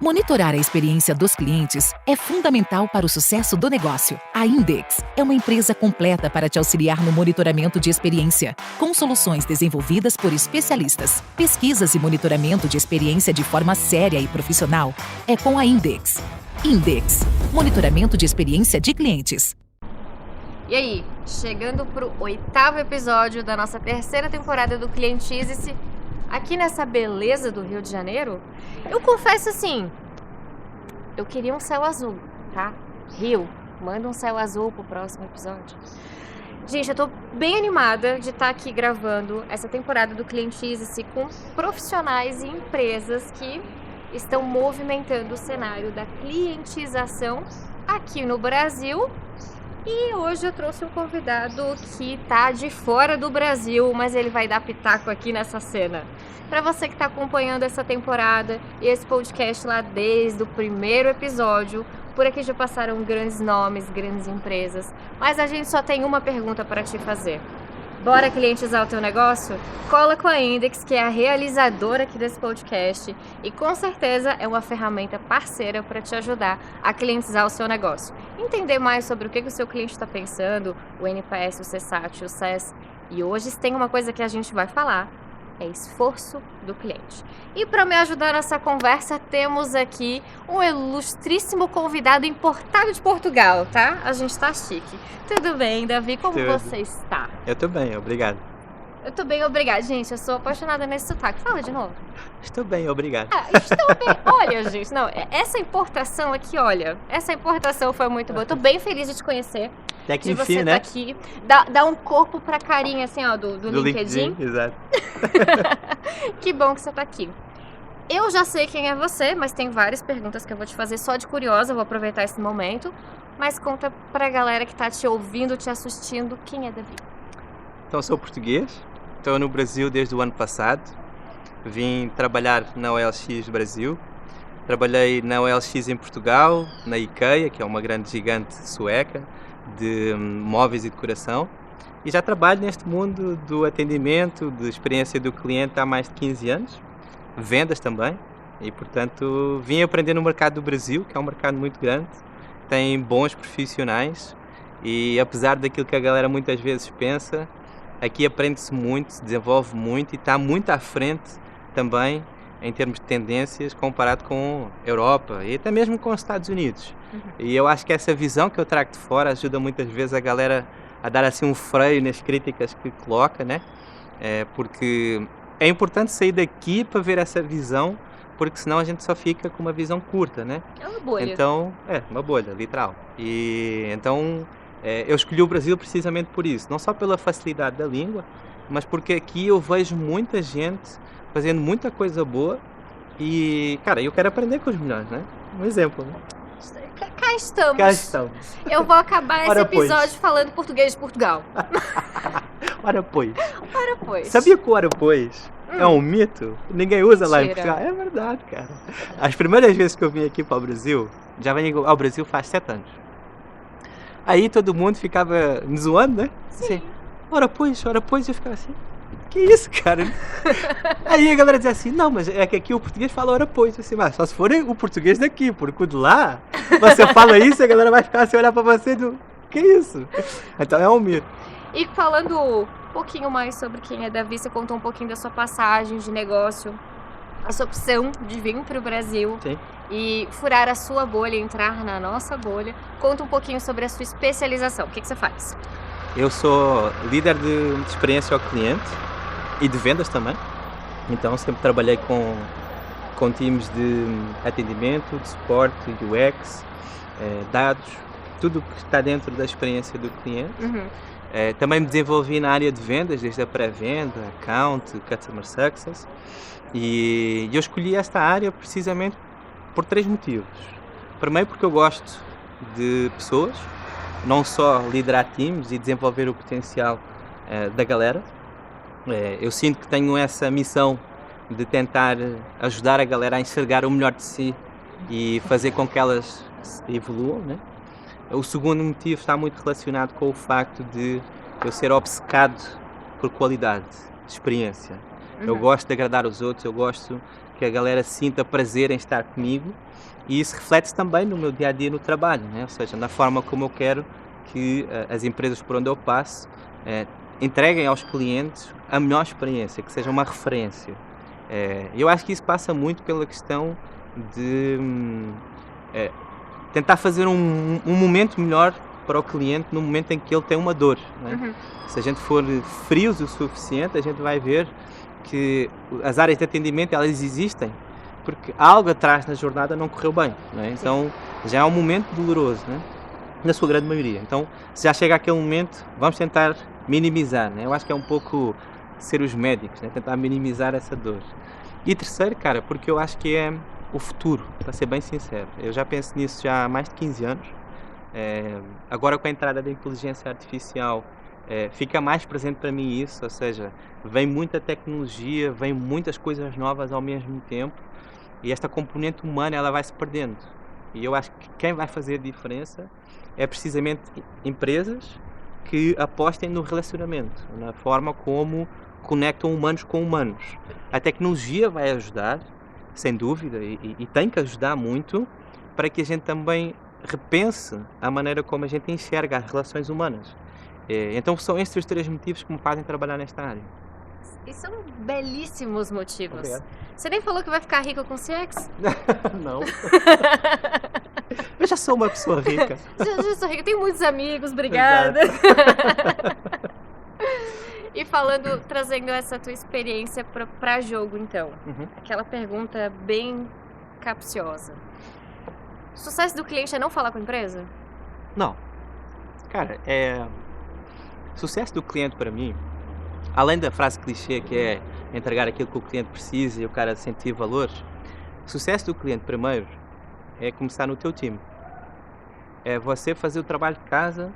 Monitorar a experiência dos clientes é fundamental para o sucesso do negócio. A Index é uma empresa completa para te auxiliar no monitoramento de experiência, com soluções desenvolvidas por especialistas. Pesquisas e monitoramento de experiência de forma séria e profissional é com a Index. Index, monitoramento de experiência de clientes. E aí, chegando pro 8º episódio da nossa 3ª temporada do Clientize-se, aqui nessa beleza do Rio de Janeiro, eu confesso assim, eu queria um céu azul, tá? Rio, manda um céu azul pro próximo episódio. Gente, eu tô bem animada de estar aqui gravando essa temporada do Clientize-se com profissionais e empresas que estão movimentando o cenário da clientização aqui no Brasil. E hoje eu trouxe um convidado que tá de fora do Brasil, mas ele vai dar pitaco aqui nessa cena. Para você que está acompanhando essa temporada e esse podcast lá desde o primeiro episódio, por aqui já passaram grandes nomes, grandes empresas, mas a gente só tem uma pergunta para te fazer. Bora clientizar o teu negócio? Cola com a Index, que é a realizadora aqui desse podcast e com certeza é uma ferramenta parceira para te ajudar a clientizar o seu negócio. Entender mais sobre o que o seu cliente está pensando, o NPS, o CSAT, o CES. E hoje tem uma coisa que a gente vai falar, é esforço do cliente. E para me ajudar nessa conversa, temos aqui um ilustríssimo convidado importado de Portugal, tá? A gente tá chique. Tudo bem, Davi? Como você está? Eu tô bem, obrigado. Eu tô bem, obrigada. Gente, eu sou apaixonada nesse sotaque. Fala de novo. Estou bem, obrigado. Estou bem. Olha, gente, não, essa importação aqui, olha, essa importação foi muito boa. Eu tô bem feliz de te conhecer. Até que de enfim, você né? Tá aqui. Dá um corpo pra carinha, assim, ó, do LinkedIn. Exato. Que bom que você tá aqui. Eu já sei quem é você, mas tem várias perguntas que eu vou te fazer só de curiosa, eu vou aproveitar esse momento. Mas conta pra galera que tá te ouvindo, te assistindo, quem é Davi? Então, sou português, estou no Brasil desde o ano passado. Vim trabalhar na OLX Brasil. Trabalhei na OLX em Portugal, na IKEA, que é uma grande gigante sueca de móveis e decoração. E já trabalho neste mundo do atendimento, de experiência do cliente há mais de 15 anos. Vendas também. E, portanto, vim aprender no mercado do Brasil, que é um mercado muito grande. Tem bons profissionais. E, apesar daquilo que a galera muitas vezes pensa, aqui aprende-se muito, se desenvolve muito e está muito à frente também em termos de tendências comparado com a Europa e até mesmo com os Estados Unidos. E eu acho que essa visão que eu trago de fora ajuda muitas vezes a galera a dar assim um freio nas críticas que coloca, né? Porque é importante sair daqui para ver essa visão, porque senão a gente só fica com uma visão curta, né? É uma bolha. Então, uma bolha, literal. E então eu escolhi o Brasil precisamente por isso, não só pela facilidade da língua, mas porque aqui eu vejo muita gente fazendo muita coisa boa e, cara, eu quero aprender com os melhores, né? Um exemplo, né? Cá estamos. Cá estamos. Eu vou acabar esse Ora, episódio pois. falando português de Portugal. Ora, pois. Ora, pois. Sabia que o ora, pois é um mito? Ninguém usa lá em Mentira. Portugal. É verdade, cara. As primeiras vezes que eu vim aqui para o Brasil, já venho ao Brasil faz 7 anos. Aí todo mundo ficava me zoando, né? Sim. Ora, pois, eu ficava assim. Que isso, cara? Aí a galera dizia assim, não, mas é que aqui o português fala ora pois, assim, mas só se for o português daqui, porque o de lá, você fala isso e a galera vai ficar assim, olhar pra você do, que isso? Então é um mito. E falando um pouquinho mais sobre quem é Davi, você contou um pouquinho da sua passagem de negócio, a sua opção de vir pro Brasil. Sim. E furar a sua bolha, entrar na nossa bolha. Conta um pouquinho sobre a sua especialização, o que você faz? Eu sou líder de experiência ao cliente e de vendas também. Então sempre trabalhei com times de atendimento, de suporte, UX, dados, tudo o que está dentro da experiência do cliente. Também me desenvolvi na área de vendas, desde a pré-venda, account, customer success. E eu escolhi esta área precisamente por 3 motivos. Primeiro porque eu gosto de pessoas, não só liderar times e desenvolver o potencial da galera. Eu sinto que tenho essa missão de tentar ajudar a galera a enxergar o melhor de si e fazer com que elas evoluam, né? O segundo motivo está muito relacionado com o facto de eu ser obcecado por qualidade, experiência. Eu gosto de agradar os outros, eu gosto que a galera sinta prazer em estar comigo, e isso reflete-se também no meu dia a dia no trabalho, né? Ou seja, na forma como eu quero que as empresas por onde eu passo entreguem aos clientes a melhor experiência, que seja uma referência. Eu acho que isso passa muito pela questão de tentar fazer um momento melhor para o cliente no momento em que ele tem uma dor, né? Se a gente for frios o suficiente, a gente vai ver que as áreas de atendimento, elas existem porque algo atrás na jornada não correu bem, né? Então já é um momento doloroso, né? Na sua grande maioria. Então, se já chega aquele momento, vamos tentar minimizar, né? Eu acho que é um pouco ser os médicos, né? Tentar minimizar essa dor. E terceiro, cara, porque eu acho que é o futuro, para ser bem sincero. Eu já penso nisso já há mais de 15 anos. Agora, com a entrada da inteligência artificial, fica mais presente para mim isso, ou seja, vem muita tecnologia, vem muitas coisas novas ao mesmo tempo, e esta componente humana, ela vai se perdendo. E eu acho que quem vai fazer a diferença é precisamente empresas que apostem no relacionamento, na forma como conectam humanos com humanos. A tecnologia vai ajudar, sem dúvida, e tem que ajudar muito para que a gente também repense a maneira como a gente enxerga as relações humanas. Então são estes os 3 motivos que me fazem trabalhar nesta área. E são belíssimos motivos. Obrigado. Você nem falou que vai ficar rico com CX? Não. Eu já sou uma pessoa rica. Já sou rica, tenho muitos amigos, obrigada. E falando, trazendo essa tua experiência para jogo, então. Aquela pergunta bem capciosa. Sucesso do cliente é não falar com a empresa? Não. Cara, sucesso do cliente para mim, além da frase clichê que é entregar aquilo que o cliente precisa e o cara sentir valor, sucesso do cliente primeiro é começar no teu time. É você fazer o trabalho de casa,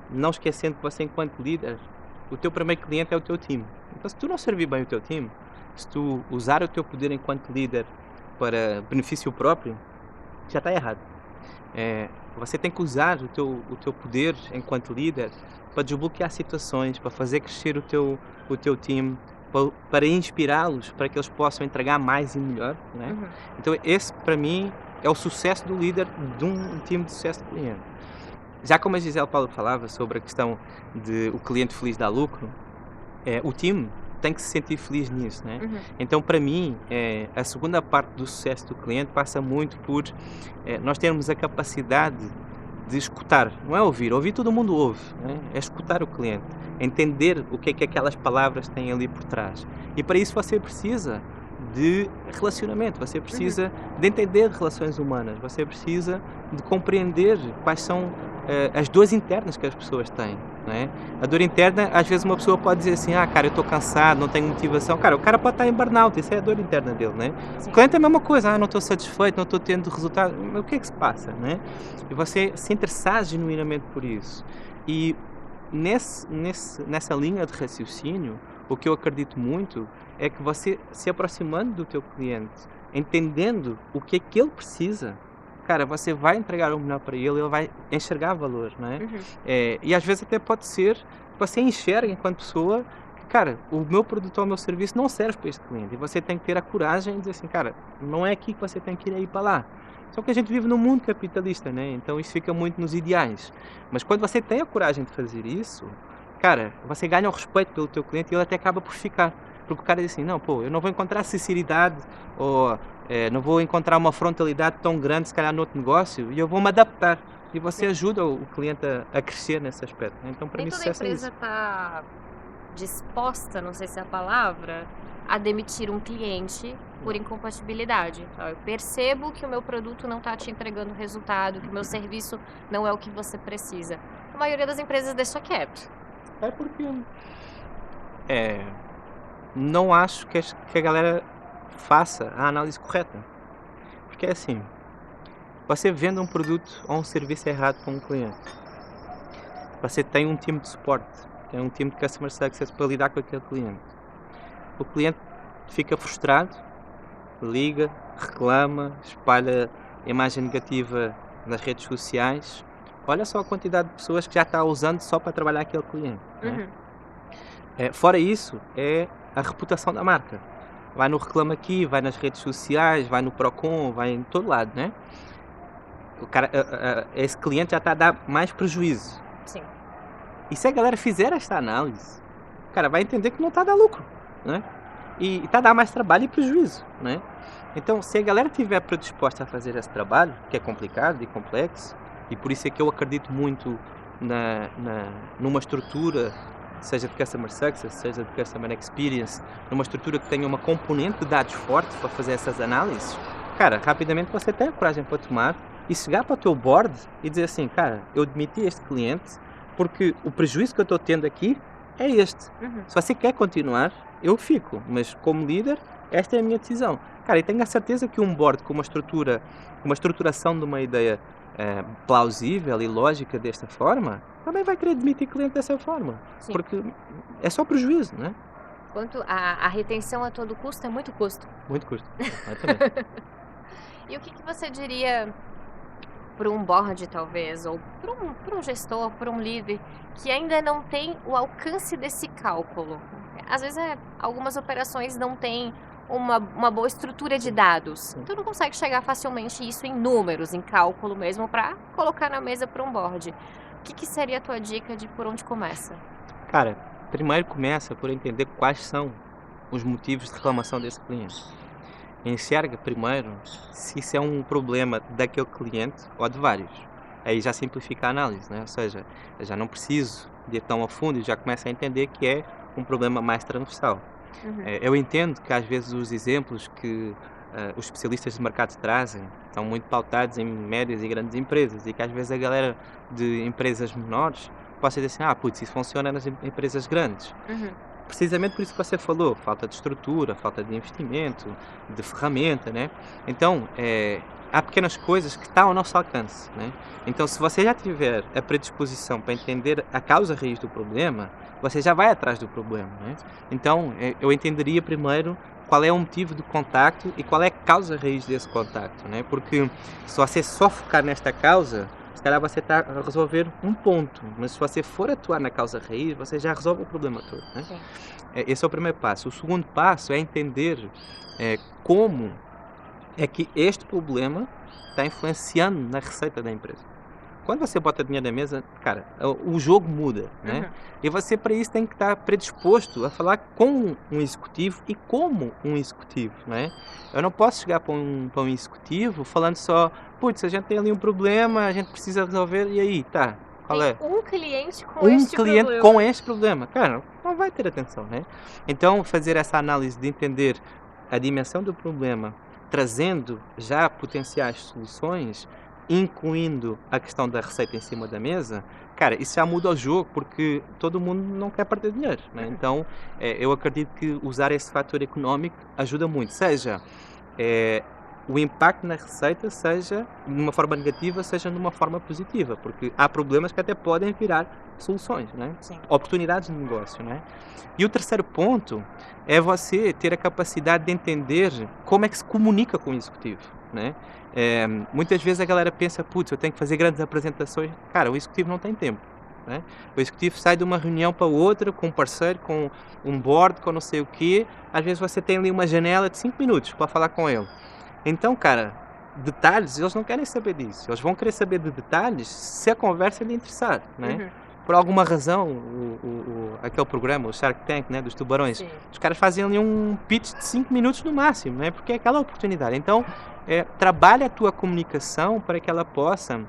não esquecendo que você, enquanto líder, o teu primeiro cliente é o teu time. Então, se tu não servir bem o teu time, se tu usar o teu poder enquanto líder para benefício próprio, já está errado. Você tem que usar o teu poder enquanto líder para desbloquear situações, para fazer crescer o teu time, para inspirá-los, para que eles possam entregar mais e melhor, né? Então esse para mim é o sucesso do líder de um time de sucesso de cliente. Já como a Gisele Paulo falava sobre a questão de o cliente feliz dá lucro, o time tem que se sentir feliz nisso, né? Então para mim a segunda parte do sucesso do cliente passa muito por nós termos a capacidade de escutar, não é ouvir todo mundo ouve, né? É escutar o cliente, entender o que é que aquelas palavras têm ali por trás, e para isso você precisa de relacionamento, você precisa de entender relações humanas, você precisa de compreender quais são as dores internas que as pessoas têm, não é? A dor interna, às vezes uma pessoa pode dizer assim, cara, eu estou cansado, não tenho motivação. Cara, o cara pode estar em burnout, isso é a dor interna dele, né? O cliente é a mesma coisa, não estou satisfeito, não estou tendo resultado. Mas o que é que se passa, né? E você se interessar genuinamente por isso. E nessa linha de raciocínio, o que eu acredito muito é que você se aproximando do teu cliente, entendendo o que é que ele precisa, cara, você vai entregar o melhor para ele vai enxergar valor, não é? E às vezes até pode ser que você enxerga enquanto pessoa que, cara, o meu produto ou o meu serviço não serve para este cliente, e você tem que ter a coragem de dizer assim, cara, não é aqui que você tem que ir para lá. Só que a gente vive num mundo capitalista, né? Então isso fica muito nos ideais. Mas quando você tem a coragem de fazer isso, cara, você ganha o respeito pelo teu cliente e ele até acaba por ficar. Porque o cara diz assim, não, eu não vou encontrar sinceridade ou não vou encontrar uma frontalidade tão grande, se calhar, no outro negócio, e eu vou me adaptar. E você ajuda o cliente a crescer nesse aspecto. Então, para mim, toda empresa está disposta, não sei se é a palavra, a demitir um cliente por incompatibilidade. Então, eu percebo que o meu produto não está te entregando resultado, que o meu serviço não é o que você precisa. A maioria das empresas deixa quieto. É porque não acho que a galera faça a análise correta. Porque é assim, você vende um produto ou um serviço errado para um cliente. Você tem um time de suporte, tem um time de customer success para lidar com aquele cliente. O cliente fica frustrado, liga, reclama, espalha imagem negativa nas redes sociais. Olha só a quantidade de pessoas que já está usando só para trabalhar aquele cliente, né? Fora isso, é a reputação da marca. Vai no Reclame Aqui, vai nas redes sociais, vai no Procon, vai em todo lado, né? O cara, esse cliente já está a dar mais prejuízo. Sim. E se a galera fizer esta análise, o cara vai entender que não está a dar lucro, né? E está a dar mais trabalho e prejuízo, né? Então, se a galera estiver predisposta a fazer esse trabalho, que é complicado e complexo, e por isso é que eu acredito muito numa estrutura, seja de Customer Success, seja de Customer Experience, numa estrutura que tenha uma componente de dados forte para fazer essas análises, cara, rapidamente você tem a coragem para tomar e chegar para o teu board e dizer assim, cara, eu demiti este cliente porque o prejuízo que eu estou tendo aqui é este. Se você quer continuar, eu fico, mas como líder, esta é a minha decisão. Cara, e tenho a certeza que um board com uma estruturação de uma ideia plausível e lógica desta forma, também vai querer demitir cliente dessa forma. Sim. Porque é só prejuízo, né? Quanto a retenção a todo custo é muito custo. Muito custo. Exatamente. E o que você diria para um board, talvez, ou para um gestor, para um líder, que ainda não tem o alcance desse cálculo? Às vezes, algumas operações não têm uma boa estrutura de dados. Então, não consegue chegar facilmente isso em números, em cálculo mesmo, para colocar na mesa para um board. O que seria a tua dica de por onde começa? Cara, primeiro começa por entender quais são os motivos de reclamação desse cliente. Enxerga primeiro se isso é um problema daquele cliente ou de vários. Aí já simplifica a análise, né? Ou seja, eu já não preciso de ir tão a fundo e já começo a entender que é um problema mais transversal. Eu entendo que às vezes os exemplos que os especialistas de mercado trazem estão muito pautados em médias e grandes empresas e que às vezes a galera de empresas menores possa dizer assim, putz, isso funciona nas empresas grandes. Precisamente por isso que você falou, falta de estrutura, falta de investimento, de ferramenta, né? Então, há pequenas coisas que estão ao nosso alcance, né? Então, se você já tiver a predisposição para entender a causa raiz do problema, você já vai atrás do problema, né? Então, eu entenderia primeiro qual é o motivo do contacto e qual é a causa raiz desse contacto, né? Porque se você só focar nesta causa, se calhar você está a resolver um ponto, mas se você for atuar na causa raiz, você já resolve o problema todo, né? Esse é o primeiro passo. O segundo passo é entender como é que este problema está influenciando na receita da empresa. Quando você bota dinheiro na mesa, cara, o jogo muda, né? E você, para isso, tem que estar predisposto a falar com um executivo e como um executivo, né? Eu não posso chegar para um executivo falando só, putz, a gente tem ali um problema, a gente precisa resolver, e aí, tá, qual é? Um cliente com este problema. Um cliente com este problema. Cara, não vai ter atenção, né? Então, fazer essa análise de entender a dimensão do problema, trazendo já potenciais soluções, incluindo a questão da receita em cima da mesa, cara, isso já muda o jogo, porque todo mundo não quer perder dinheiro, né? Então, eu acredito que usar esse fator económico ajuda muito, seja o impacto na receita, seja de uma forma negativa, seja de uma forma positiva, porque há problemas que até podem virar soluções, né? Sim. Oportunidades de negócio, né? E o terceiro ponto é você ter a capacidade de entender como é que se comunica com o executivo, né? Muitas vezes a galera pensa, putz, eu tenho que fazer grandes apresentações. Cara, o executivo não tem tempo, né? O executivo sai de uma reunião para outra, com um parceiro, com um board, com não sei o quê. Às vezes você tem ali uma janela de 5 minutos para falar com ele. Então, cara, detalhes, eles não querem saber disso. Eles vão querer saber de detalhes se a conversa lhe interessar, né? Por alguma razão, aquele programa, o Shark Tank, né, dos tubarões, os caras fazem ali um pitch de 5 minutos no máximo, né? Porque é aquela oportunidade. Então, trabalha a tua comunicação para que ela possa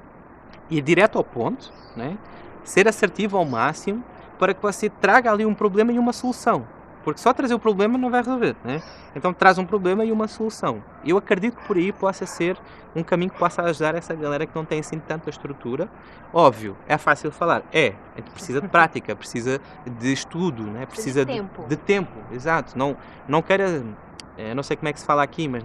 ir direto ao ponto, né? Ser assertiva ao máximo, para que você traga ali um problema e uma solução. Porque só trazer o problema não vai resolver, né? Então traz um problema e uma solução. Eu acredito que por aí possa ser um caminho que possa ajudar essa galera que não tem assim tanta estrutura. Óbvio, é fácil falar. A gente precisa de prática, precisa de estudo, né? Precisa de tempo, exato. Não queira, não sei como é que se fala aqui, mas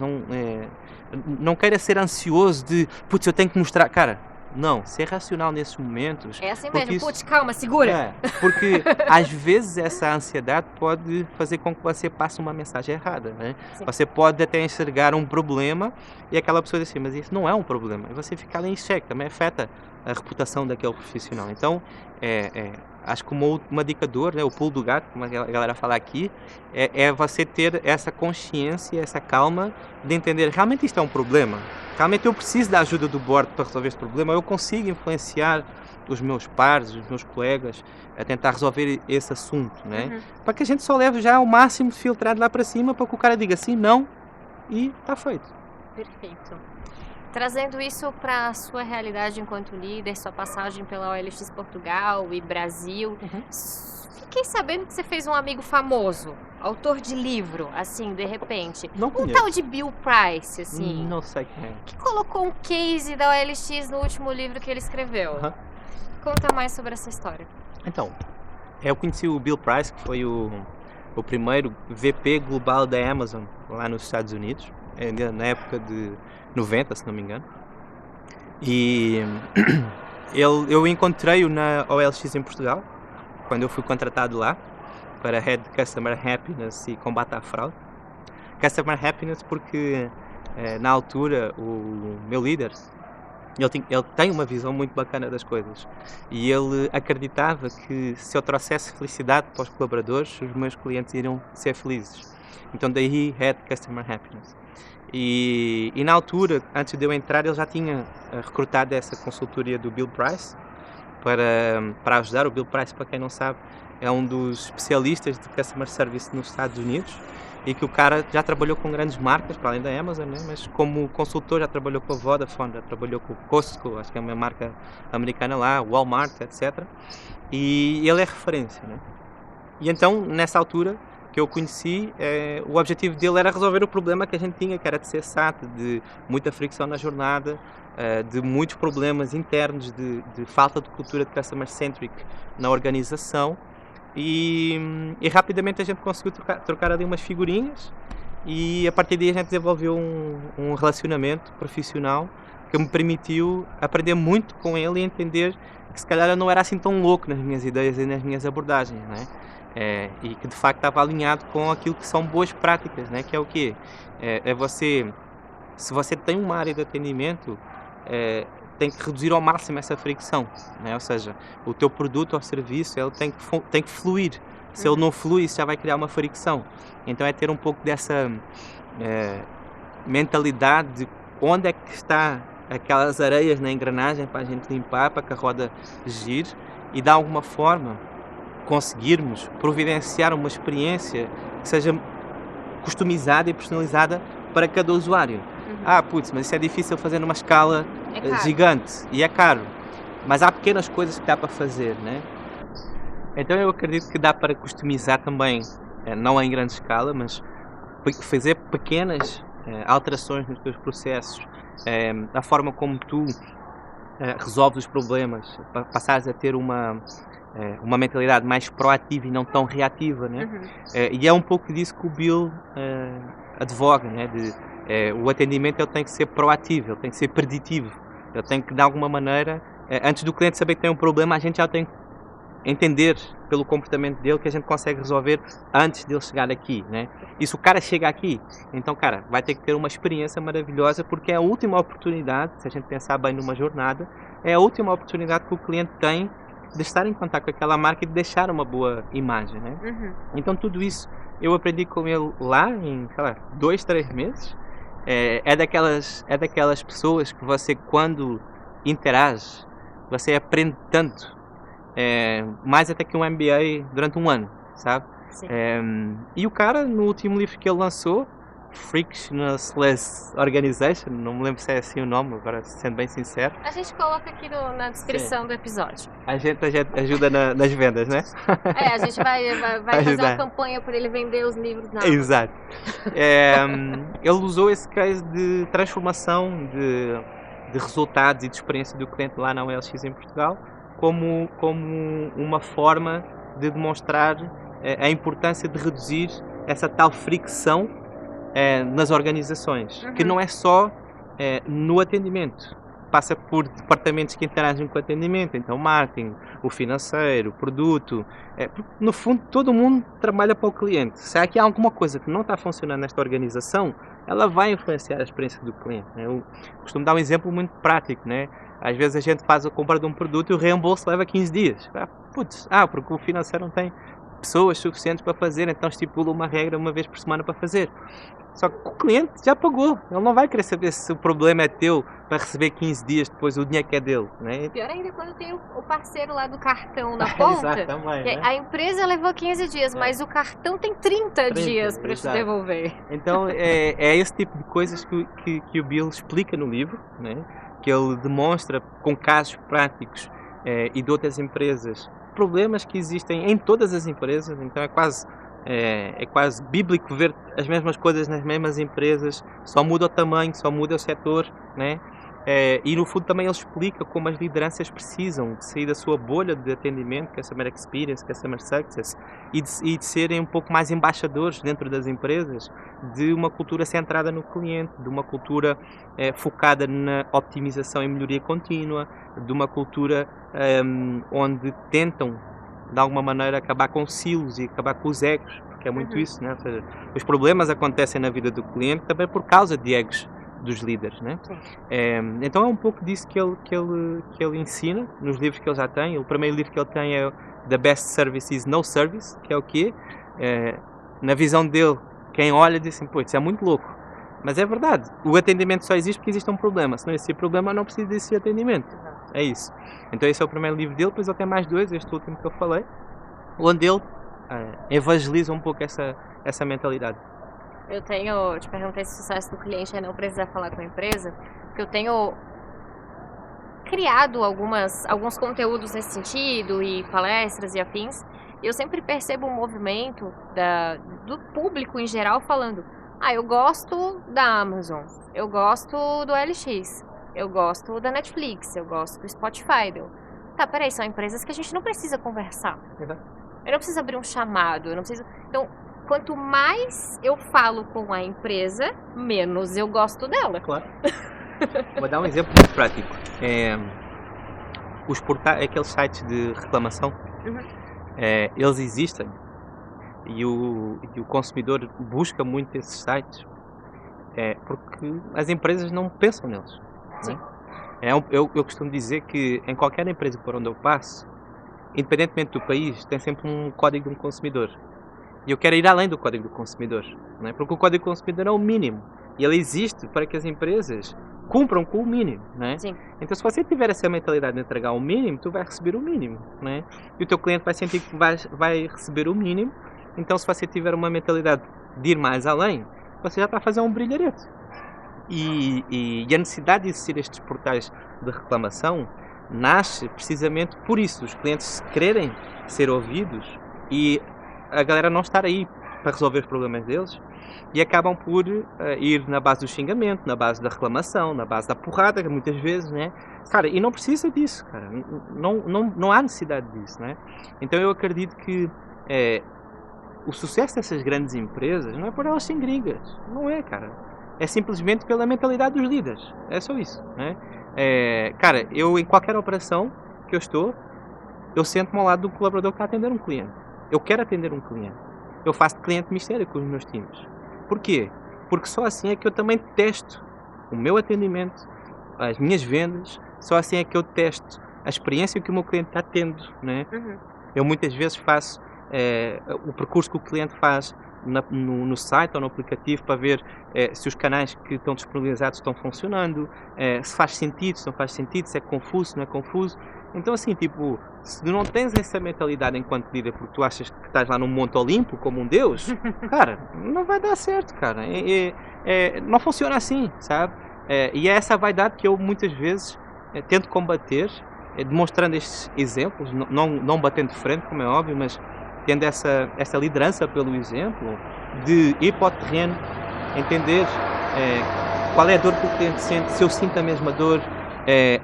não queira ser ansioso de, putz, eu tenho que mostrar, cara. Não, ser racional nesses momentos. É assim mesmo, putz, calma, segura. Porque às vezes essa ansiedade pode fazer com que você passe uma mensagem errada, né? Sim. Você pode até enxergar um problema e aquela pessoa diz assim, mas isso não é um problema. E você fica ali em xeque, também afeta a reputação daquele profissional. Então, acho que uma dica de ouro, né, o pulo do gato, como a galera fala aqui, é você ter essa consciência, essa calma de entender, realmente isto é um problema, realmente eu preciso da ajuda do board para resolver este problema, eu consigo influenciar os meus pares, os meus colegas, a tentar resolver esse assunto, né? Para que a gente só leve já o máximo filtrado lá para cima, para que o cara diga sim, não, e está feito. Perfeito. Trazendo isso para a sua realidade enquanto líder, sua passagem pela OLX Portugal e Brasil, fiquei sabendo que você fez um amigo famoso, autor de livro, assim, de repente. Não Um conheço. tal de Bill Price, assim, Não sei quem é. que colocou um case da OLX no último livro que ele escreveu. Aham. Conta mais sobre essa história. Então, eu conheci o Bill Price, que foi o primeiro VP global da Amazon lá nos Estados Unidos, ainda na época de 90, se não me engano. E eu encontrei-o na OLX em Portugal, quando eu fui contratado lá para Head Customer Happiness e combate à fraude. Customer Happiness porque na altura o meu líder, ele tem uma visão muito bacana das coisas e ele acreditava que se eu trouxesse felicidade para os colaboradores, os meus clientes iriam ser felizes. Então daí Head Customer Happiness. E na altura, antes de eu entrar, ele já tinha recrutado essa consultoria do Bill Price para ajudar. O Bill Price, para quem não sabe, é um dos especialistas de Customer Service nos Estados Unidos e que o cara já trabalhou com grandes marcas, para além da Amazon, né? Mas como consultor já trabalhou com a Vodafone, já trabalhou com o Costco, acho que é uma marca americana lá, Walmart, etc. E ele é referência, né? E então, nessa altura que eu conheci, o objetivo dele era resolver o problema que a gente tinha, que era de ser SAT, de muita fricção na jornada, de muitos problemas internos, de falta de cultura de Customer Centric na organização. E rapidamente a gente conseguiu trocar ali umas figurinhas e a partir daí a gente desenvolveu um relacionamento profissional que me permitiu aprender muito com ele e entender que se calhar eu não era assim tão louco nas minhas ideias e nas minhas abordagens, né? E que de facto estava alinhado com aquilo que são boas práticas, né? Que é o quê? Se você tem uma área de atendimento, tem que reduzir ao máximo essa fricção, né? Ou seja, o teu produto ou serviço ele tem que fluir. Se ele não flui, isso já vai criar uma fricção. Então é ter um pouco dessa mentalidade de onde é que está aquelas areias na engrenagem para a gente limpar, para que a roda gire e de alguma forma conseguirmos providenciar uma experiência que seja customizada e personalizada para cada usuário. Mas isso é difícil fazer numa escala gigante e é caro, mas há pequenas coisas que dá para fazer, né? Então eu acredito que dá para customizar também, não em grande escala, mas fazer pequenas alterações nos teus processos, a forma como tu resolves os problemas, para passares a ter uma mentalidade mais proativa e não tão reativa, né? E é um pouco disso que o Bill advoga, né? O atendimento ele tem que ser proativo, ele tem que ser preditivo, ele tem que de alguma maneira, antes do cliente saber que tem um problema, a gente já tem que entender pelo comportamento dele que a gente consegue resolver antes dele chegar aqui, né? E se o cara chega aqui, então cara, vai ter que ter uma experiência maravilhosa porque é a última oportunidade, se a gente pensar bem numa jornada, é a última oportunidade que o cliente tem de estar em contato com aquela marca e de deixar uma boa imagem, né? Então tudo isso eu aprendi com ele lá em, 2, 3 meses. É daquelas pessoas que você, quando interage, você aprende tanto, mais até que um MBA durante um ano, sabe? Sim. E o cara, no último livro que ele lançou, Frictionless Organization, não me lembro se é assim o nome, agora sendo bem sincero. A gente coloca aqui na descrição do episódio. A gente ajuda nas vendas, né? A gente vai fazer uma campanha para ele vender os livros na Amazon. Exato. Ele usou esse case de transformação de resultados e de experiência do cliente lá na OLX em Portugal como uma forma de demonstrar a importância de reduzir essa tal fricção nas organizações, que não é só no atendimento, passa por departamentos que interagem com o atendimento, então marketing, o financeiro, o produto, no fundo todo mundo trabalha para o cliente. Se aqui há alguma coisa que não está funcionando nesta organização, ela vai influenciar a experiência do cliente, né? Eu costumo dar um exemplo muito prático, né? Às vezes a gente faz a compra de um produto e o reembolso leva 15 dias. Porque o financeiro não tem pessoas suficientes para fazer, então estipula uma regra uma vez por semana para fazer. Só que o cliente já pagou, ele não vai querer saber se o problema é teu para receber 15 dias depois o dinheiro que é dele, né? Pior ainda quando tem o parceiro lá do cartão na ponta. Exatamente, né? A empresa levou 15 dias, mas o cartão tem 30 dias para te devolver. Então é esse tipo de coisas que o Bill explica no livro, né? Que ele demonstra com casos práticos e de outras empresas, problemas que existem em todas as empresas, então é quase bíblico ver as mesmas coisas nas mesmas empresas, só muda o tamanho, só muda o setor, né? E no fundo também ele explica como as lideranças precisam de sair da sua bolha de atendimento, Customer Experience, Customer Success, e de serem um pouco mais embaixadores dentro das empresas de uma cultura centrada no cliente, de uma cultura focada na optimização e melhoria contínua, de uma cultura onde tentam de alguma maneira acabar com silos e acabar com os egos, porque é muito isso, né? Ou seja, os problemas acontecem na vida do cliente também por causa de egos dos líderes, né? Então é um pouco disso que ele ensina nos livros que ele já tem. O primeiro livro que ele tem é The Best Service is No Service, que é o quê? Na visão dele, quem olha diz assim, pô, isso é muito louco. Mas é verdade, o atendimento só existe porque existe um problema. Se não existir problema, não precisa desse atendimento. É isso. Então esse é o primeiro livro dele, depois ele tem mais dois, este último que eu falei, onde ele evangeliza um pouco essa mentalidade. Eu te perguntei se o sucesso do cliente é não precisar falar com a empresa, porque eu tenho criado alguns conteúdos nesse sentido, e palestras e afins, e eu sempre percebo um movimento do público em geral falando: eu gosto da Amazon, eu gosto do LX, eu gosto da Netflix, eu gosto do Spotify. Tá, peraí, são empresas que a gente não precisa conversar. Eu não preciso abrir um chamado, eu não preciso... Então, quanto mais eu falo com a empresa, menos eu gosto dela. Claro. Vou dar um exemplo muito prático. Os portais, aqueles sites de reclamação, eles existem. E o consumidor busca muito esses sites porque as empresas não pensam neles. Sim. Eu costumo dizer que em qualquer empresa por onde eu passo, independentemente do país, tem sempre um código de um consumidor. E eu quero ir além do código do consumidor, né? Porque o código do consumidor é o mínimo. E ele existe para que as empresas cumpram com o mínimo, né? Sim. Então, se você tiver essa mentalidade de entregar o mínimo, tu vai receber o mínimo, né? E o teu cliente vai sentir que vai receber o mínimo. Então, se você tiver uma mentalidade de ir mais além, você já está a fazer um brilharete. E a necessidade de existir estes portais de reclamação nasce precisamente por isso, os clientes quererem ser ouvidos e a galera não estar aí para resolver os problemas deles e acabam por ir na base do xingamento, na base da reclamação, na base da porrada, muitas vezes, né? Cara, e não precisa disso, cara. Não há necessidade disso, né? Então eu acredito que o sucesso dessas grandes empresas não é por elas serem gringas, não é, cara. É simplesmente pela mentalidade dos líderes. É só isso, né? Cara, eu em qualquer operação que eu estou, eu sento-me ao lado do colaborador que está a atender um cliente. Eu quero atender um cliente. Eu faço cliente mistério com os meus times. Por quê? Porque só assim é que eu também testo o meu atendimento, as minhas vendas. Só assim é que eu testo a experiência que o meu cliente está tendo, né? Eu muitas vezes faço o percurso que o cliente faz no site ou no aplicativo para ver se os canais que estão disponibilizados estão funcionando, se faz sentido, se não faz sentido, se é confuso, se não é confuso. Então, assim, tipo, se tu não tens essa mentalidade enquanto líder porque tu achas que estás lá num Monte Olimpo como um deus, cara, não vai dar certo, cara. Não funciona assim, sabe? E é essa vaidade que eu muitas vezes tento combater, demonstrando estes exemplos, não batendo de frente, como é óbvio, mas tendo essa liderança pelo exemplo, de ir para o terreno, entender qual é a dor que o cliente sente, se eu sinto a mesma dor.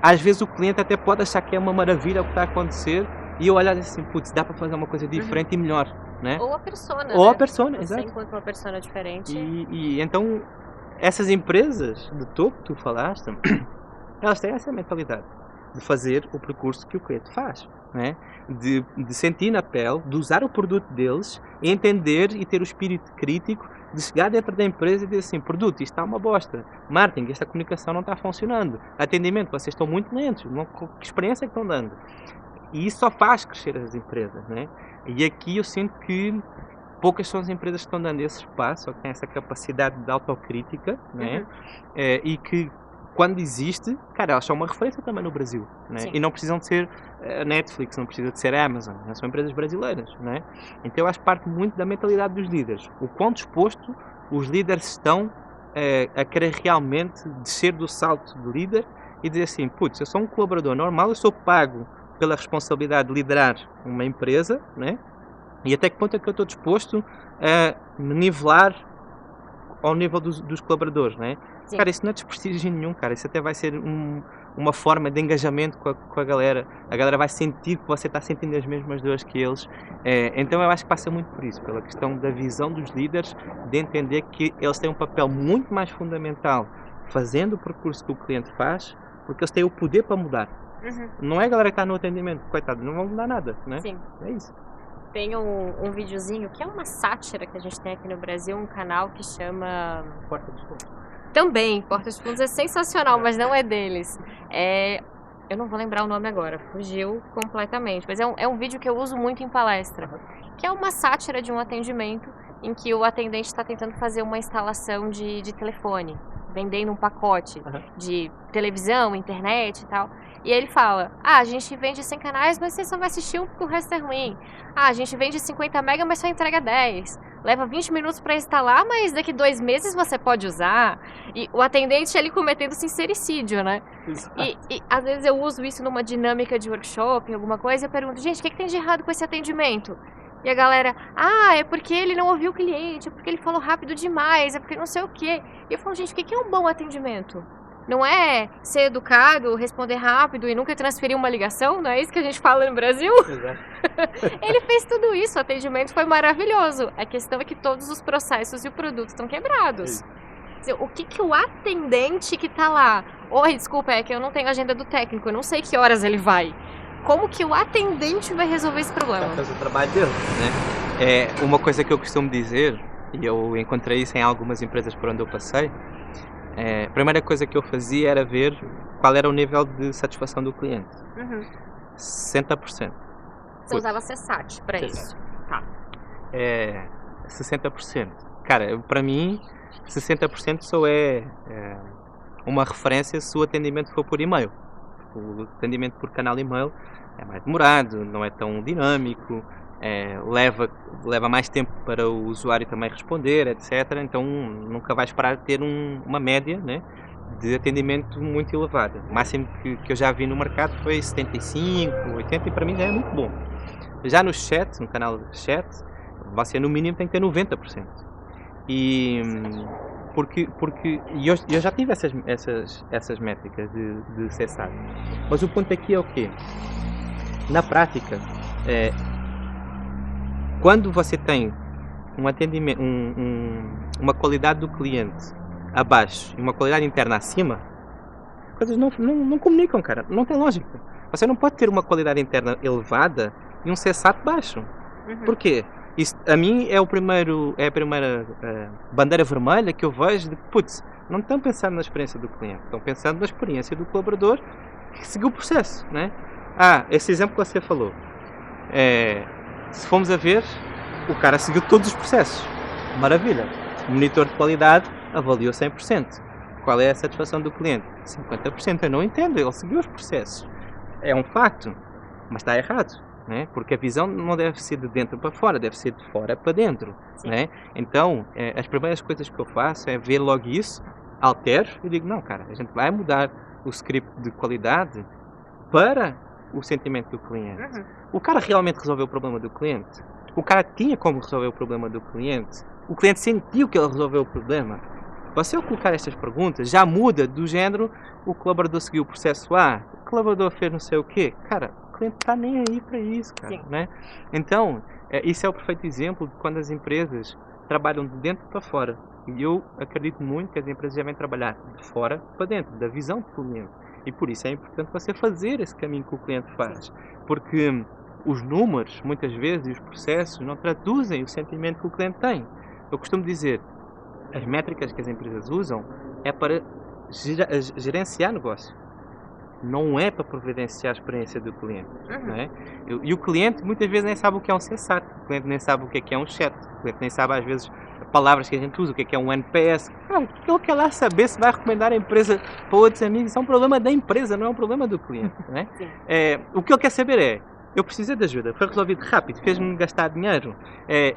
Às vezes o cliente até pode achar que é uma maravilha o que está a acontecer e eu olhar assim, putz, dá para fazer uma coisa diferente e melhor, né? Ou a persona, Ou né? a persona, você exato. encontra uma persona diferente. E então, essas empresas de topo que tu falaste, elas têm essa mentalidade. de fazer o percurso que o cliente faz, né? De sentir na pele, de usar o produto deles, entender e ter o espírito crítico de chegar dentro da empresa e dizer assim, produto, isto está uma bosta, marketing, esta comunicação não está funcionando, atendimento, vocês estão muito lentos, que experiência é que estão dando? E isso só faz crescer as empresas, né? E aqui eu sinto que poucas são as empresas que estão dando esse espaço, ou que têm essa capacidade de autocrítica, né? E que quando existe, cara, elas são uma referência também no Brasil, né? E não precisam de ser Netflix, não precisa de ser Amazon, né? São empresas brasileiras, né? Então eu acho que parte muito da mentalidade dos líderes, o quão disposto os líderes estão a querer realmente descer do salto de líder e dizer assim, putz, eu sou um colaborador normal, eu sou pago pela responsabilidade de liderar uma empresa, né? E até que ponto é que eu estou disposto a me nivelar ao nível dos colaboradores, né? Sim. Cara, isso não é desprestígio nenhum, cara. Isso até vai ser uma forma de engajamento com a galera. A galera vai sentir que você está sentindo as mesmas dores que eles. Então eu acho que passa muito por isso, pela questão da visão dos líderes, de entender que eles têm um papel muito mais fundamental fazendo o percurso que o cliente faz, porque eles têm o poder para mudar. Não é a galera que está no atendimento, coitado, não vão mudar nada, né? Sim. É isso. Tem um videozinho que é uma sátira que a gente tem aqui no Brasil, um canal que chama... Porta dos Fundos. Também, Porta dos Fundos é sensacional, mas não é deles. Eu não vou lembrar o nome agora, fugiu completamente. Mas é um vídeo que eu uso muito em palestra, que é uma sátira de um atendimento em que o atendente está tentando fazer uma instalação de telefone, vendendo um pacote de televisão, internet e tal. E ele fala, a gente vende 100 canais, mas você só vai assistir um porque o resto é ruim. A gente vende 50 mega, mas só entrega 10. Leva 20 minutos para instalar, mas daqui 2 meses você pode usar. E o atendente ali cometendo sincericídio, né? E às vezes eu uso isso numa dinâmica de workshop, alguma coisa, e eu pergunto, gente, o que tem de errado com esse atendimento? E a galera, é porque ele não ouviu o cliente, é porque ele falou rápido demais, é porque não sei o quê. E eu falo, gente, o que é um bom atendimento? Não é ser educado, responder rápido e nunca transferir uma ligação? Não é isso que a gente fala no Brasil? Ele fez tudo isso, o atendimento foi maravilhoso. A questão é que todos os processos e o produto estão quebrados. O que o atendente que tá lá... Oi, desculpa, é que eu não tenho agenda do técnico, eu não sei que horas ele vai. Como que o atendente vai resolver esse problema? Vai fazer o trabalho dele, né? Uma coisa que eu costumo dizer, e eu encontrei isso em algumas empresas por onde eu passei, a primeira coisa que eu fazia era ver qual era o nível de satisfação do cliente. 60%. Você usava CSAT para isso? Tá. 60%. Cara, para mim, 60% só é uma referência se o atendimento for por e-mail. O atendimento por canal e-mail é mais demorado, não é tão dinâmico, leva mais tempo para o usuário também responder, etc. Então nunca vai esperar ter uma média, né, de atendimento muito elevada. O máximo que eu já vi no mercado foi 75, 80 e para mim já é muito bom. Já no chat, no canal de chat, você no mínimo tem que ter 90%. E porque eu já tive essas métricas de CSAT. Mas o ponto aqui é o quê? Na prática, quando você tem um atendimento, uma qualidade do cliente abaixo e uma qualidade interna acima, as coisas não comunicam, cara. Não tem lógica. Você não pode ter uma qualidade interna elevada e um CSAT baixo. Por quê? Isso, a mim, é a primeira bandeira vermelha que eu vejo de que, putz, não estão pensando na experiência do cliente, estão pensando na experiência do colaborador que seguiu o processo, né? Esse exemplo que você falou, se formos a ver, o cara seguiu todos os processos, maravilha. O monitor de qualidade avaliou 100%. Qual é a satisfação do cliente? 50%. Eu não entendo, ele seguiu os processos. É um facto, mas está errado. Né? Porque a visão não deve ser de dentro para fora, deve ser de fora para dentro, né? Então, as primeiras coisas que eu faço é ver logo isso, altero e digo, não, cara, a gente vai mudar o script de qualidade para o sentimento do cliente. O cara realmente resolveu o problema do cliente? O cara tinha como resolver o problema do cliente? O cliente sentiu que ele resolveu o problema? Você ao colocar estas perguntas já muda do género, o colaborador seguiu o processo A, o colaborador fez não sei o quê. Cara, o cliente está nem aí para isso, cara, né? Então, isso é o perfeito exemplo de quando as empresas trabalham de dentro para fora. E eu acredito muito que as empresas devem trabalhar de fora para dentro, da visão do cliente. E por isso é importante você fazer esse caminho que o cliente faz. Porque os números, muitas vezes, e os processos não traduzem o sentimento que o cliente tem. Eu costumo dizer, as métricas que as empresas usam é para gerenciar negócio. Não é para providenciar a experiência do cliente. Não é? E o cliente muitas vezes nem sabe o que é um CSAT, o cliente nem sabe o que é um chat, o cliente nem sabe às vezes palavras que a gente usa, o que é um NPS. Cara, ele quer lá saber se vai recomendar a empresa para outros amigos. Isso é um problema da empresa, não é um problema do cliente. Não é? O que ele quer saber é, eu precisei de ajuda, foi resolvido rápido, fez-me gastar dinheiro,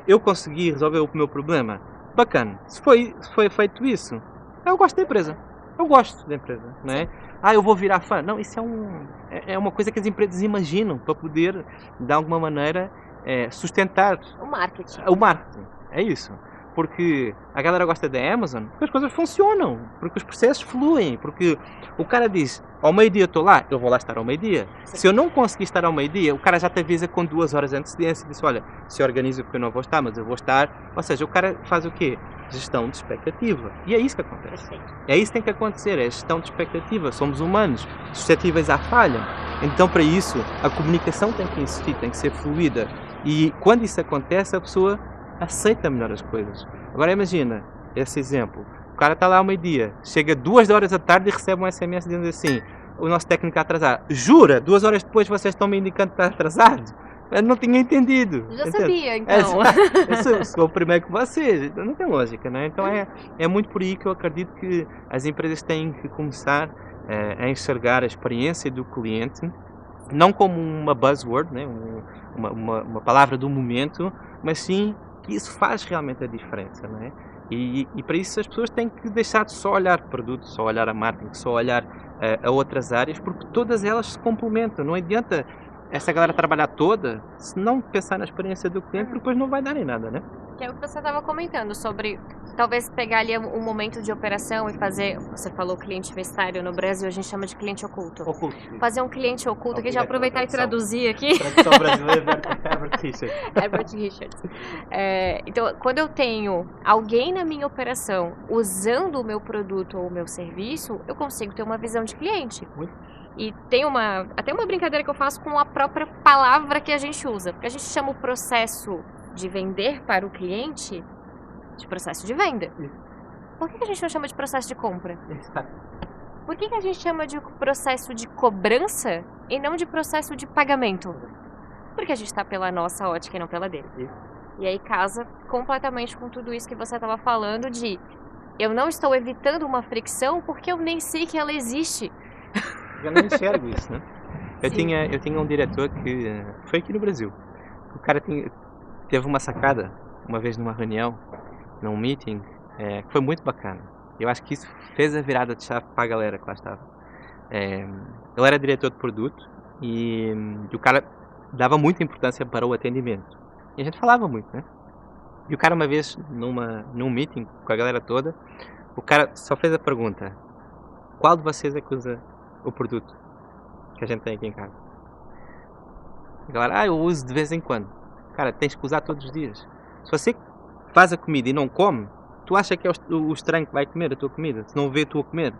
eu consegui resolver o meu problema. Bacana, se foi feito isso, eu gosto da empresa. Eu gosto da empresa, não é? Eu vou virar fã. Não, isso é uma coisa que as empresas imaginam para poder, de alguma maneira, sustentar o marketing. O marketing, é isso. Porque a galera gosta da Amazon, porque as coisas funcionam, porque os processos fluem, porque o cara diz, ao meio-dia estou lá, eu vou lá estar ao meio-dia. Se eu não conseguir estar ao meio-dia, o cara já te avisa com 2 horas de antecedência e diz, olha, se organiza porque eu não vou estar, mas eu vou estar. Ou seja, o cara faz o quê? Gestão de expectativa. E é isso que acontece. Perfeito. É isso que tem que acontecer, é gestão de expectativa. Somos humanos, suscetíveis à falha. Então, para isso, a comunicação tem que existir, tem que ser fluida. E quando isso acontece, a pessoa aceita melhor as coisas. Agora imagina, esse exemplo. O cara está lá ao meio-dia, chega 2 horas da tarde e recebe um SMS dizendo assim, o nosso técnico está atrasado. Jura? 2 horas depois vocês estão me indicando que está atrasado? Eu não tinha entendido. Já sabia, então. Eu sou o primeiro que vocês. Então não tem lógica, né? Então é muito por aí que eu acredito que as empresas têm que começar a enxergar a experiência do cliente, não como uma buzzword, né? uma palavra do momento, mas sim que isso faz realmente a diferença, não é? E para isso as pessoas têm que deixar de só olhar produto, só olhar a marketing, só olhar a outras áreas, porque todas elas se complementam. Não adianta essa galera trabalhar toda se não pensar na experiência do cliente, porque depois não vai dar em nada, né? Que é o que você estava comentando sobre talvez pegar ali um momento de operação e fazer, você falou cliente investário, no Brasil a gente chama de cliente oculto. Fazer um cliente oculto, que já aproveitar e traduzir aqui. Tradução brasileira, Herbert Richards. Herbert Richards. Então, quando eu tenho alguém na minha operação usando o meu produto ou o meu serviço, eu consigo ter uma visão de cliente. E tem até uma brincadeira que eu faço com a própria palavra que a gente usa. Porque a gente chama o processo de vender para o cliente de processo de venda. Por que a gente não chama de processo de compra? Por que a gente chama de processo de cobrança e não de processo de pagamento? Porque a gente está pela nossa ótica e não pela dele. E aí casa completamente com tudo isso que você estava falando de eu não estou evitando uma fricção porque eu nem sei que ela existe. Eu não enxergo isso, né? Eu tinha um diretor que foi aqui no Brasil. O cara teve uma sacada uma vez numa reunião, num meeting, que foi muito bacana. Eu acho que isso fez a virada de chave para a galera que lá estava. Ele era diretor de produto e o cara dava muita importância para o atendimento. E a gente falava muito, né? E o cara uma vez, num meeting com a galera toda, o cara só fez a pergunta: qual de vocês é que usa o produto que a gente tem aqui em casa? A galera, eu uso de vez em quando. Cara, tens que usar todos os dias. Se você faz a comida e não come, tu acha que é o estranho que vai comer a tua comida, se não vê tu a comer.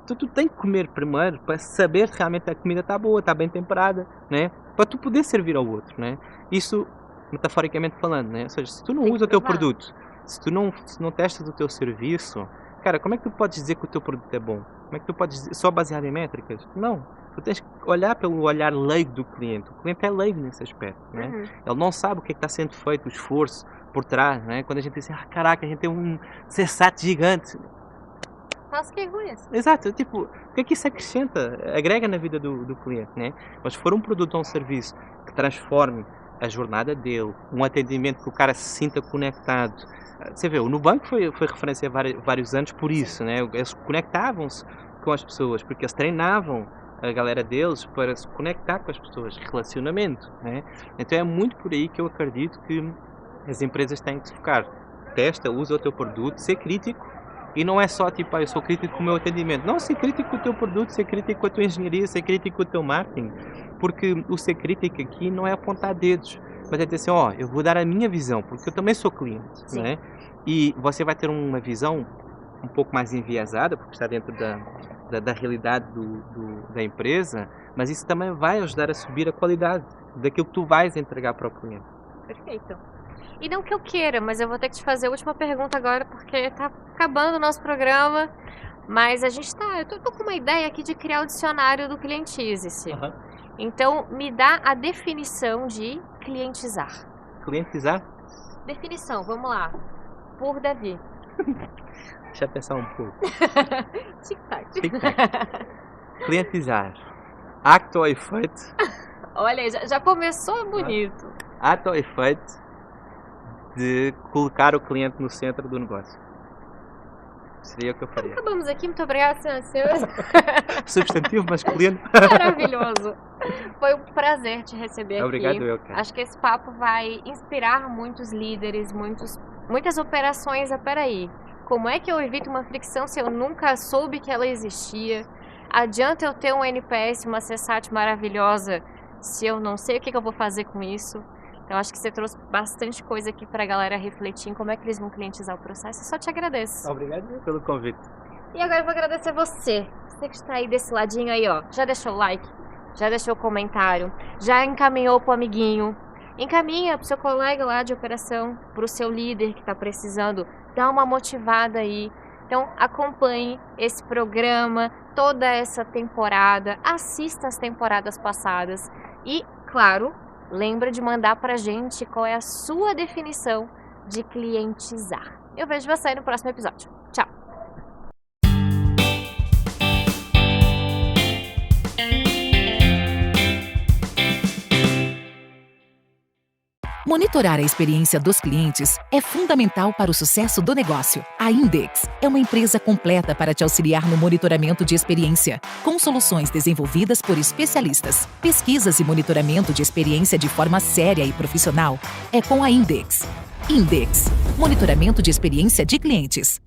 Então tu tens que comer primeiro para saber se realmente a comida está boa, está bem temperada, né? Para tu poder servir ao outro, né? Isso, metaforicamente falando, né? Ou seja, se tu não usa o teu produto, se não testas o teu serviço, cara, como é que tu podes dizer que o teu produto é bom? Como é que tu podes dizer, só baseado em métricas? Não. Tu tens que olhar pelo olhar leigo do cliente. O cliente é leigo nesse aspecto, né? Ele não sabe o que é que está sendo feito, o esforço por trás, né? Quando a gente diz assim, caraca, a gente tem um CSAT gigante. Mas que ruim isso. Exato, tipo, o que é que isso acrescenta? Agrega na vida do cliente, né? Mas se for um produto ou um serviço que transforme a jornada dele, um atendimento que o cara se sinta conectado. Você vê, o Nubank foi referência há vários anos por isso, né? Eles conectavam-se com as pessoas, porque eles treinavam a galera deles para se conectar com as pessoas, relacionamento, né? Então é muito por aí que eu acredito que as empresas têm que se focar. Testa, usa o teu produto, ser crítico, e não é só tipo, eu sou crítico com o meu atendimento. Não, ser crítico com o teu produto, ser crítico com a tua engenharia, ser crítico com o teu marketing, porque o ser crítico aqui não é apontar dedos, mas é dizer assim, eu vou dar a minha visão, porque eu também sou cliente, né? E você vai ter uma visão um pouco mais enviesada, porque está dentro da realidade da empresa, mas isso também vai ajudar a subir a qualidade daquilo que tu vais entregar para o cliente. Perfeito. E não que eu queira, mas eu vou ter que te fazer a última pergunta agora, porque tá acabando o nosso programa. Mas eu tô com uma ideia aqui de criar o dicionário do Clientize-se. Uhum. Então, me dá a definição de clientizar. Clientizar? Definição, vamos lá. Por Davi. Deixa eu pensar um pouco. Tic-tac. Tic-tac. Clientizar. Acto ou efeito. Olha, já começou bonito. Ato ou efeito de colocar o cliente no centro do negócio. Seria o que eu faria. Acabamos aqui, muito obrigada, senhor. Substantivo masculino. Maravilhoso. Foi um prazer te receber Obrigado, aqui. eu, cara. Acho que esse papo vai inspirar muitos líderes, muitas operações. Peraí, como é que eu evito uma fricção se eu nunca soube que ela existia? Adianta eu ter um NPS, uma CSAT maravilhosa, se eu não sei o que eu vou fazer com isso? Então, acho que você trouxe bastante coisa aqui pra galera refletir em como é que eles vão clientizar o processo. Eu só te agradeço. Obrigado pelo convite. E agora eu vou agradecer você. Você que está aí desse ladinho aí, ó. Já deixou o like? Já deixou o comentário? Já encaminhou pro amiguinho? Encaminha pro seu colega lá de operação, pro seu líder que tá precisando. Dá uma motivada aí. Então, acompanhe esse programa, toda essa temporada. Assista as temporadas passadas. E, claro, lembra de mandar pra gente qual é a sua definição de clientizar. Eu vejo você aí no próximo episódio. Tchau! Monitorar a experiência dos clientes é fundamental para o sucesso do negócio. A Index é uma empresa completa para te auxiliar no monitoramento de experiência, com soluções desenvolvidas por especialistas. Pesquisas e monitoramento de experiência de forma séria e profissional é com a Index. Index, monitoramento de experiência de clientes.